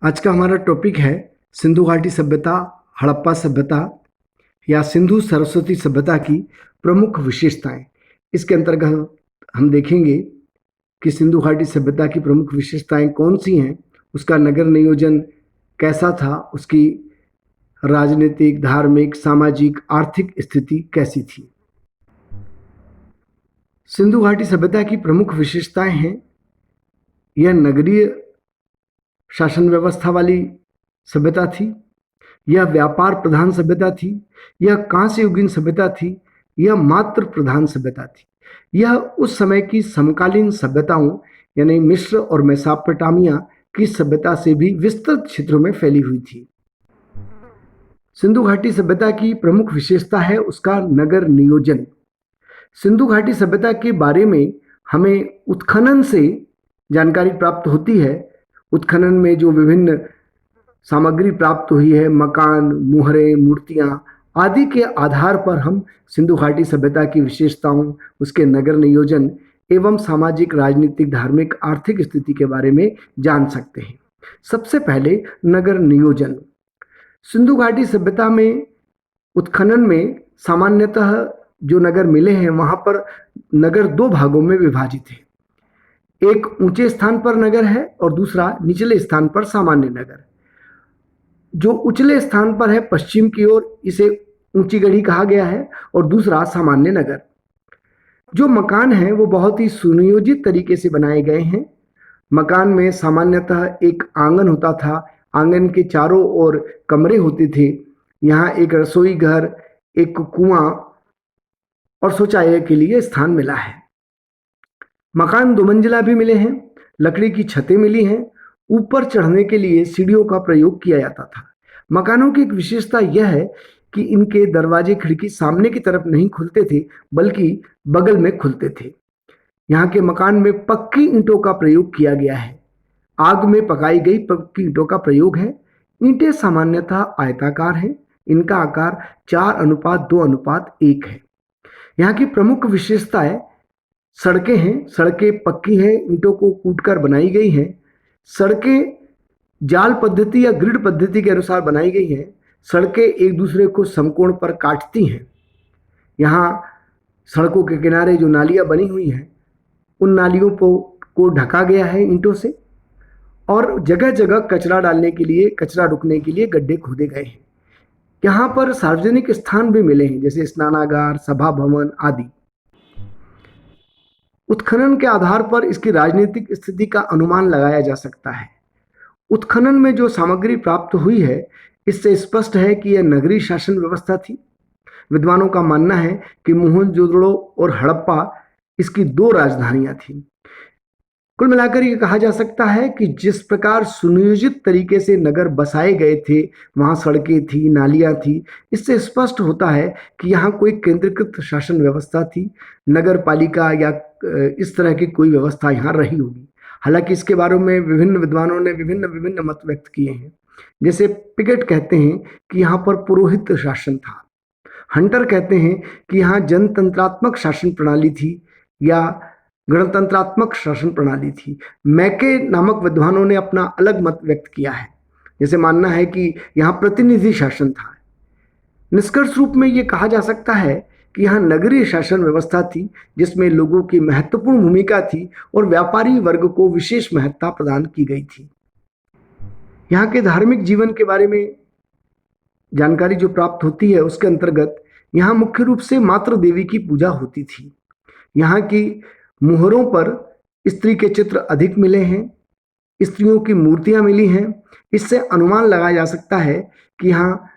आज का हमारा टॉपिक है सिंधु घाटी सभ्यता, हड़प्पा सभ्यता या सिंधु सरस्वती सभ्यता की प्रमुख विशेषताएं। इसके अंतर्गत हम देखेंगे कि सिंधु घाटी सभ्यता की प्रमुख विशेषताएं कौन सी हैं, उसका नगर नियोजन कैसा था, उसकी राजनीतिक, धार्मिक, सामाजिक, आर्थिक स्थिति कैसी थी। सिंधु घाटी सभ्यता की प्रमुख विशेषताएं हैं, यह नगरीय शासन व्यवस्था वाली सभ्यता थी, यह व्यापार प्रधान सभ्यता थी, यह कांस्ययुगीन सभ्यता थी, यह मात्र प्रधान सभ्यता थी। यह उस समय की समकालीन सभ्यताओं यानी मिस्र और मेसोपोटामिया की सभ्यता से भी विस्तृत क्षेत्रों में फैली हुई थी। सिंधु घाटी सभ्यता की प्रमुख विशेषता है उसका नगर नियोजन। सिंधु घाटी सभ्यता के बारे में हमें उत्खनन से जानकारी प्राप्त होती है। उत्खनन में जो विभिन्न सामग्री प्राप्त हुई है, मकान, मुहरें, मूर्तियां आदि के आधार पर हम सिंधु घाटी सभ्यता की विशेषताओं, उसके नगर नियोजन एवं सामाजिक, राजनीतिक, धार्मिक, आर्थिक स्थिति के बारे में जान सकते हैं। सबसे पहले नगर नियोजन। सिंधु घाटी सभ्यता में उत्खनन में सामान्यतः जो नगर मिले हैं वहां पर नगर दो भागों में विभाजित है। एक ऊंचे स्थान पर नगर है और दूसरा निचले स्थान पर सामान्य नगर। जो उचले स्थान पर है पश्चिम की ओर, इसे ऊंची गढ़ी कहा गया है और दूसरा सामान्य नगर। जो मकान हैं वो बहुत ही सुनियोजित तरीके से बनाए गए हैं। मकान में सामान्यतः एक आंगन होता था, आंगन के चारों ओर कमरे होते थे। यहाँ एक रसोई घर, एक कुआं और शौचालय के लिए स्थान मिला है। मकान दो मंजिला भी मिले हैं, लकड़ी की छतें मिली हैं, ऊपर चढ़ने के लिए सीढ़ियों का प्रयोग किया जाता था। मकानों की एक विशेषता यह है कि इनके दरवाजे खिड़की सामने की तरफ नहीं खुलते थे बल्कि बगल में खुलते थे। यहाँ के मकान में पक्की ईंटों का प्रयोग किया गया है। आग में पकाई गई पक्की ईंटों का प्रयोग है। ईंटें सामान्यतः आयताकार हैं। इनका आकार 4:2:1 है। यहाँ की प्रमुख विशेषताएं सड़कें हैं। सड़कें पक्की हैं, ईंटों को कूटकर बनाई गई हैं। सड़कें जाल पद्धति या ग्रिड पद्धति के अनुसार बनाई गई हैं। सड़कें एक दूसरे को समकोण पर काटती हैं। यहाँ सड़कों के किनारे जो नालियाँ बनी हुई हैं उन नालियों को ढका गया है ईंटों से और जगह जगह कचरा डालने के लिए, कचरा रुकने के लिए गड्ढे खोदे गए हैं। यहाँ पर सार्वजनिक स्थान भी मिले हैं जैसे स्नानागार, सभा भवन आदि। उत्खनन के आधार पर इसकी राजनीतिक स्थिति का अनुमान लगाया जा सकता है। उत्खनन में जो सामग्री प्राप्त हुई है इससे स्पष्ट है कि यह नगरीय शासन व्यवस्था थी। विद्वानों का मानना है कि मोहनजोदड़ो और हड़प्पा इसकी दो राजधानियां थीं। कुल मिलाकर यह कहा जा सकता है कि जिस प्रकार सुनियोजित तरीके से नगर बसाए गए थे, वहां सड़कें थी, नालियां थी, इससे स्पष्ट होता है कि यहाँ कोई केंद्रीकृत शासन व्यवस्था थी। नगर पालिका या इस तरह की कोई व्यवस्था यहाँ रही होगी। हालांकि इसके बारे में विभिन्न विद्वानों ने विभिन्न विभिन्न मत व्यक्त किए हैं। जैसे पिगेट कहते हैं कि यहाँ पर पुरोहित शासन था। हंटर कहते हैं कि यहाँ जनतंत्रात्मक शासन प्रणाली थी या गणतंत्रात्मक शासन प्रणाली थी। मैके नामक विद्वानों ने अपना अलग मत व्यक्त किया है। जैसे मानना है कि यहाँ प्रतिनिधि शासन था। निष्कर्ष रूप में ये कहा जा सकता है कि यहाँ नगरीय शासन व्यवस्था थी जिसमें लोगों की महत्वपूर्ण भूमिका थी और व्यापारी वर्ग को विशेष महत्ता प्रदान की गई थी। यहाँ के धार्मिक जीवन के बारे में जानकारी जो प्राप्त होती है उसके अंतर्गत यहाँ मुख्य रूप से मातृ देवी की पूजा होती थी। यहाँ की मुहरों पर स्त्री के चित्र अधिक मिले हैं, स्त्रियों की मूर्तियां मिली हैं। इससे अनुमान लगाया जा सकता है कि यहाँ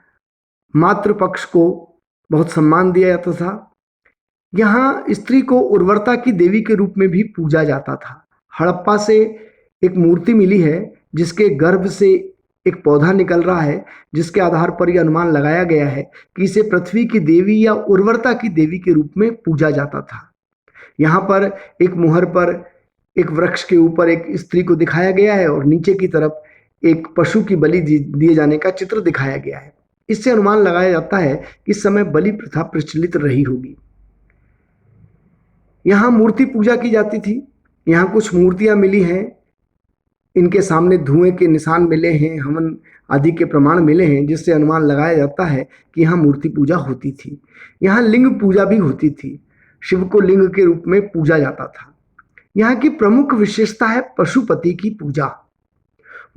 मातृपक्ष को बहुत सम्मान दिया जाता था। यहाँ स्त्री को उर्वरता की देवी के रूप में भी पूजा जाता था। हड़प्पा से एक मूर्ति मिली है जिसके गर्भ से एक पौधा निकल रहा है, जिसके आधार पर यह अनुमान लगाया गया है कि इसे पृथ्वी की देवी या उर्वरता की देवी के रूप में पूजा जाता था। यहाँ पर एक मुहर पर एक वृक्ष के ऊपर एक स्त्री को दिखाया गया है और नीचे की तरफ एक पशु की बलि दिए जाने का चित्र दिखाया गया है। इससे अनुमान लगाया जाता है कि इस समय बलि प्रथा प्रचलित रही होगी। यहाँ मूर्ति पूजा की जाती थी। यहाँ कुछ मूर्तियां मिली हैं इनके सामने धुएं के निशान मिले हैं, हवन आदि के प्रमाण मिले हैं, जिससे अनुमान लगाया जाता है कि यहाँ मूर्ति पूजा होती थी। यहाँ लिंग पूजा भी होती थी। शिव को लिंग के रूप में पूजा जाता था। यहाँ की प्रमुख विशेषता है पशुपति की पूजा।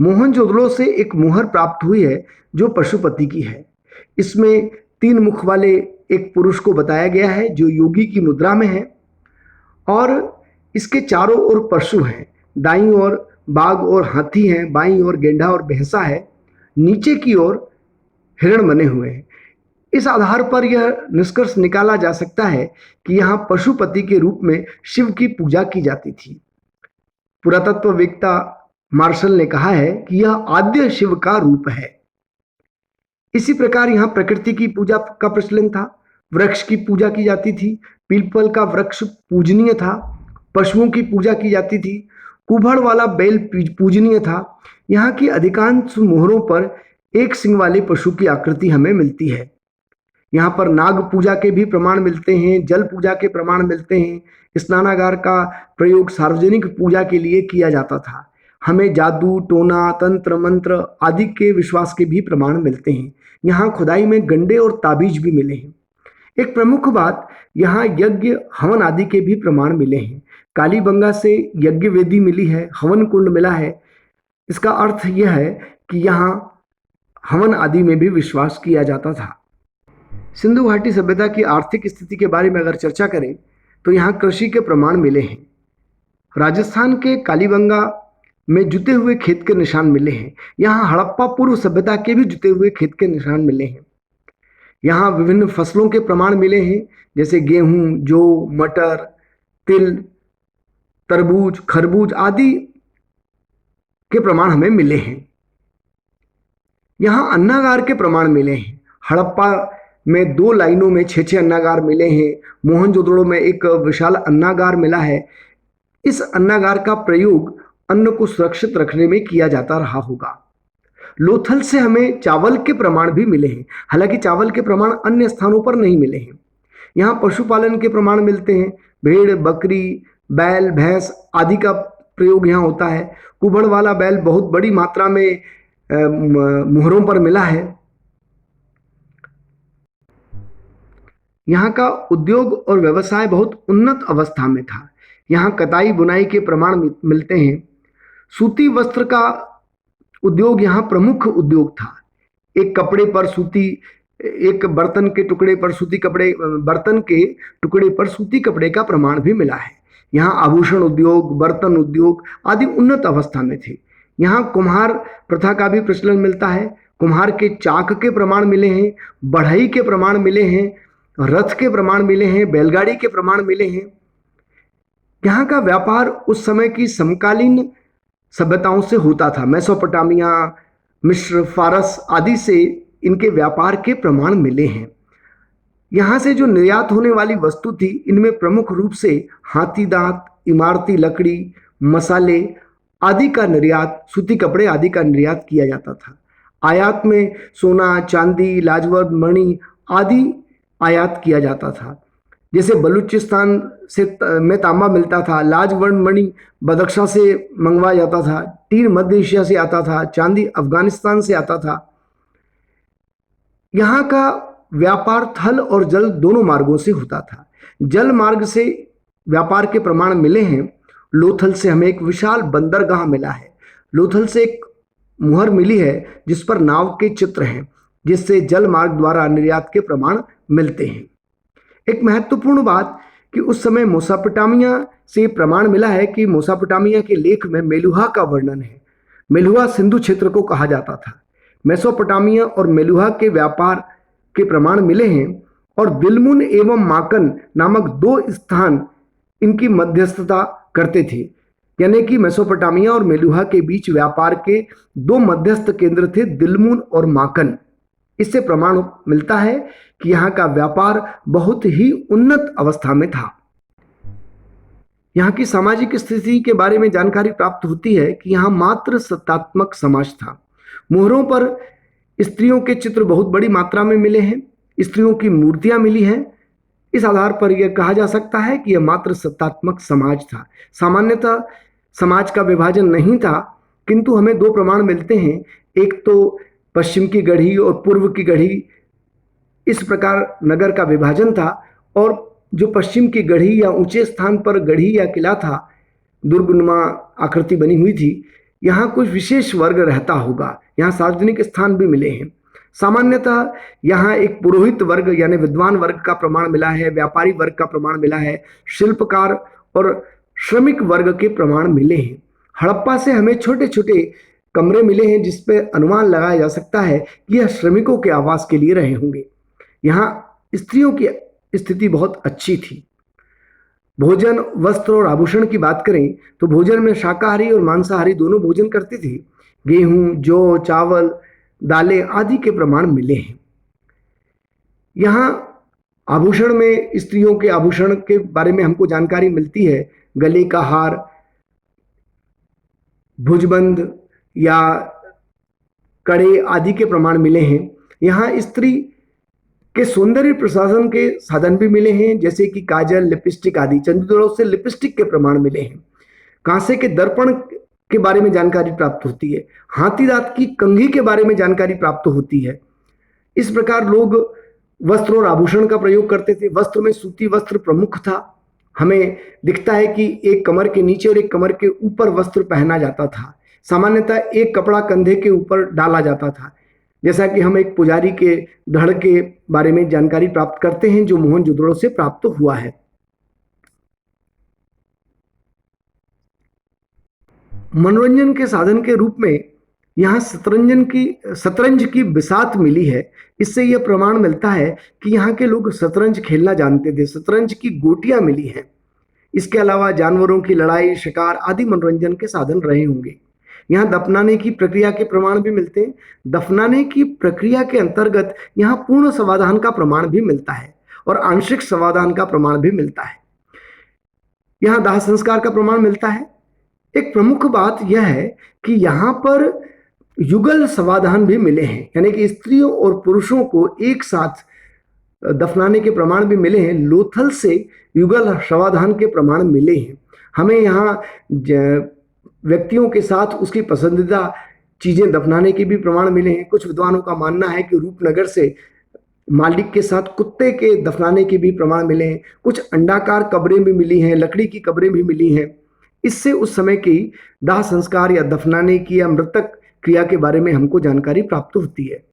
मोहनजोदड़ो से एक मुहर प्राप्त हुई है जो पशुपति की है। इसमें 3 मुख वाले एक पुरुष को बताया गया है जो योगी की मुद्रा में है, और इसके चारों ओर पशु हैं। दाईं ओर बाघ और हाथी हैं, बाईं ओर गेंडा और भैंसा है, नीचे की ओर हिरण बने हुए हैं। इस आधार पर यह निष्कर्ष निकाला जा सकता है कि यहाँ पशुपति के रूप में शिव की पूजा की जाती थी। पुरातत्ववेत्ता मार्शल ने कहा है कि यह आद्य शिव का रूप है। इसी प्रकार यहाँ प्रकृति की पूजा का प्रचलन था। वृक्ष की पूजा की जाती थी। पीपल का वृक्ष पूजनीय था। पशुओं की पूजा की जाती थी। कुभड़ वाला बैल पूजनीय था। यहाँ की अधिकांश मोहरों पर एक सिंग वाले पशु की आकृति हमें मिलती है। यहाँ पर नाग पूजा के भी प्रमाण मिलते हैं, जल पूजा के प्रमाण मिलते हैं। स्नानागार का प्रयोग सार्वजनिक पूजा के लिए किया जाता था। हमें जादू, टोना, तंत्र मंत्र आदि के विश्वास के भी प्रमाण मिलते हैं। यहाँ खुदाई में गंडे और ताबीज भी मिले हैं। एक प्रमुख बात, यहाँ यज्ञ हवन आदि के भी प्रमाण मिले हैं। कालीबंगा से यज्ञ वेदी मिली है, हवन कुंड मिला है। इसका अर्थ यह है कि यहाँ हवन आदि में भी विश्वास किया जाता था। सिंधु घाटी सभ्यता की आर्थिक स्थिति के बारे में अगर चर्चा करें तो यहाँ कृषि के प्रमाण मिले हैं। राजस्थान के कालीबंगा में जुते हुए खेत के निशान मिले हैं। यहाँ हड़प्पा पूर्व सभ्यता के भी जुते हुए खेत के निशान मिले हैं। यहाँ विभिन्न फसलों के प्रमाण मिले हैं, जैसे गेहूं, जौ, मटर, तिल, तरबूज, खरबूज आदि के प्रमाण हमें मिले हैं। यहाँ अन्नागार के प्रमाण मिले हैं। हड़प्पा में 2 लाइनों में 6-6 अन्नागार मिले हैं। मोहनजोदड़ो में एक विशाल अन्नागार मिला है। इस अन्नागार का प्रयोग अन्न को सुरक्षित रखने में किया जाता रहा होगा। लोथल से हमें चावल के प्रमाण भी मिले हैं। हालांकि चावल के प्रमाण अन्य स्थानों पर नहीं मिले हैं। यहाँ पशुपालन के प्रमाण मिलते हैं। भेड़, बकरी, बैल, भैंस आदि का प्रयोग यहाँ होता है। कुबड़ वाला बैल बहुत बड़ी मात्रा में मुहरों पर मिला है। यहाँ का उद्योग और व्यवसाय बहुत उन्नत अवस्था में था। यहाँ कताई बुनाई के प्रमाण मिलते हैं। सूती वस्त्र का उद्योग यहाँ प्रमुख उद्योग था। एक कपड़े पर सूती, एक बर्तन के टुकड़े पर सूती कपड़े, बर्तन के टुकड़े पर सूती कपड़े का प्रमाण भी मिला है। यहाँ आभूषण उद्योग, बर्तन उद्योग आदि उन्नत अवस्था में थे। यहाँ कुम्हार प्रथा का भी प्रचलन मिलता है। कुम्हार के चाक के प्रमाण मिले हैं, बढ़ई के प्रमाण मिले हैं, रथ के प्रमाण मिले हैं, बैलगाड़ी के प्रमाण मिले हैं। यहाँ का व्यापार उस समय की समकालीन सभ्यताओं से होता था। मेसोपोटामिया, मिस्र, फारस आदि से इनके व्यापार के प्रमाण मिले हैं। यहाँ से जो निर्यात होने वाली वस्तु थी, इनमें प्रमुख रूप से हाथी दांत, इमारती लकड़ी, मसाले आदि का निर्यात, सूती कपड़े आदि का निर्यात किया जाता था। आयात में सोना, चांदी, लाजवर्द, मणि आदि आयात किया जाता था। जैसे बलूचिस्तान से में तांबा मिलता था, लाजवर्ण मणि बदख्शा से मंगवाया जाता था, टीर मध्य एशिया से आता था, चांदी अफगानिस्तान से आता था। यहाँ का व्यापार थल और जल दोनों मार्गों से होता था। जल मार्ग से व्यापार के प्रमाण मिले हैं। लोथल से हमें एक विशाल बंदरगाह मिला है। लोथल से एक मुहर मिली है जिस पर नाव के चित्र हैं, जिससे जल मार्ग द्वारा निर्यात के प्रमाण मिलते हैं। एक महत्वपूर्ण बात कि उस समय मोसोपोटामिया से प्रमाण मिला है कि मोसोपोटामिया के लेख में मेलुहा का वर्णन है। मेलुहा सिंधु क्षेत्र को कहा जाता था। मेसोपोटामिया और मेलुहा के व्यापार के प्रमाण मिले हैं, और दिलमुन एवं माकन नामक 2 स्थान इनकी मध्यस्थता करते थे। यानी कि मेसोपोटामिया और मेलुहा के बीच व्यापार के 2 मध्यस्थ केंद्र थे, दिलमुन और माकन। इससे प्रमाण मिलता है कि यहाँ का व्यापार बहुत ही उन्नत अवस्था में था। यहाँ की सामाजिक स्थिति के बारे में जानकारी प्राप्त होती है कि यहाँ मात्र सत्तात्मक समाज था। मोहरों पर स्त्रियों के चित्र बहुत बड़ी मात्रा में मिले हैं। स्त्रियों की मूर्तियां मिली हैं। इस आधार पर यह कहा जा सकता है कि यह मात्र सत्तात्मक समाज था। सामान्यतः समाज का विभाजन नहीं था। किंतु हमें दो प्रमाण मिलते हैं, एक तो पश्चिम की गढ़ी और पूर्व की गढ़ी, इस प्रकार नगर का विभाजन था। और जो पश्चिम की गढ़ी या ऊंचे स्थान पर गढ़ी या किला था, दुर्गनुमा आकृति बनी हुई थी, यहाँ कुछ विशेष वर्ग रहता होगा। यहाँ सार्वजनिक स्थान भी मिले हैं। सामान्यतः यहाँ एक पुरोहित वर्ग यानी विद्वान वर्ग का प्रमाण मिला है, व्यापारी वर्ग का प्रमाण मिला है, शिल्पकार और श्रमिक वर्ग के प्रमाण मिले हैं। हड़प्पा से हमें छोटे छोटे कमरे मिले हैं जिसपे अनुमान लगाया जा सकता है कि यह श्रमिकों के आवास के लिए रहे होंगे। यहाँ स्त्रियों की स्थिति बहुत अच्छी थी। भोजन, वस्त्र और आभूषण की बात करें तो भोजन में शाकाहारी और मांसाहारी दोनों भोजन करते थे। गेहूं, जौ, चावल, दालें आदि के प्रमाण मिले हैं। यहाँ आभूषण में स्त्रियों के आभूषण के बारे में हमको जानकारी मिलती है। गले का हार, भुजबंद या कड़े आदि के प्रमाण मिले हैं। यहाँ स्त्री के सौंदर्य प्रसाधन के साधन भी मिले हैं, जैसे कि काजल, लिपस्टिक आदि। चंद्रदोलों से लिपस्टिक के प्रमाण मिले हैं। कांसे के दर्पण के बारे में जानकारी प्राप्त होती है। हाथी दांत की कंघी के बारे में जानकारी प्राप्त होती है। इस प्रकार लोग वस्त्र और आभूषण का प्रयोग करते थे। वस्त्र में सूती वस्त्र प्रमुख था। हमें दिखता है कि एक कमर के नीचे और एक कमर के ऊपर वस्त्र पहना जाता था। सामान्यतः एक कपड़ा कंधे के ऊपर डाला जाता था, जैसा कि हम एक पुजारी के धड़ के बारे में जानकारी प्राप्त करते हैं जो मोहनजोदड़ो से प्राप्त हुआ है। मनोरंजन के साधन के रूप में यहाँ शतरंज की बिसात मिली है। इससे यह प्रमाण मिलता है कि यहाँ के लोग शतरंज खेलना जानते थे। शतरंज की गोटियां मिली हैं। इसके अलावा जानवरों की लड़ाई, शिकार आदि मनोरंजन के साधन रहे होंगे। यहाँ दफनाने की प्रक्रिया के प्रमाण भी मिलते हैं। दफनाने की प्रक्रिया के अंतर्गत यहाँ पूर्ण समाधान का प्रमाण भी मिलता है और आंशिक समाधान का प्रमाण भी मिलता है। यहाँ दाह संस्कार का प्रमाण मिलता है। एक प्रमुख बात यह है कि यहाँ पर युगल समाधान भी मिले हैं, यानी कि स्त्रियों और पुरुषों को एक साथ दफनाने के प्रमाण भी मिले हैं। लोथल से युगल समाधान के प्रमाण मिले हैं। हमें यहाँ व्यक्तियों के साथ उसकी पसंदीदा चीजें दफनाने के भी प्रमाण मिले हैं। कुछ विद्वानों का मानना है कि रूपनगर से मालिक के साथ कुत्ते के दफनाने के भी प्रमाण मिले हैं। कुछ अंडाकार कब्रें भी मिली हैं, लकड़ी की कब्रें भी मिली हैं। इससे उस समय की दाह संस्कार या दफनाने की या मृतक क्रिया के बारे में हमको जानकारी प्राप्त होती है।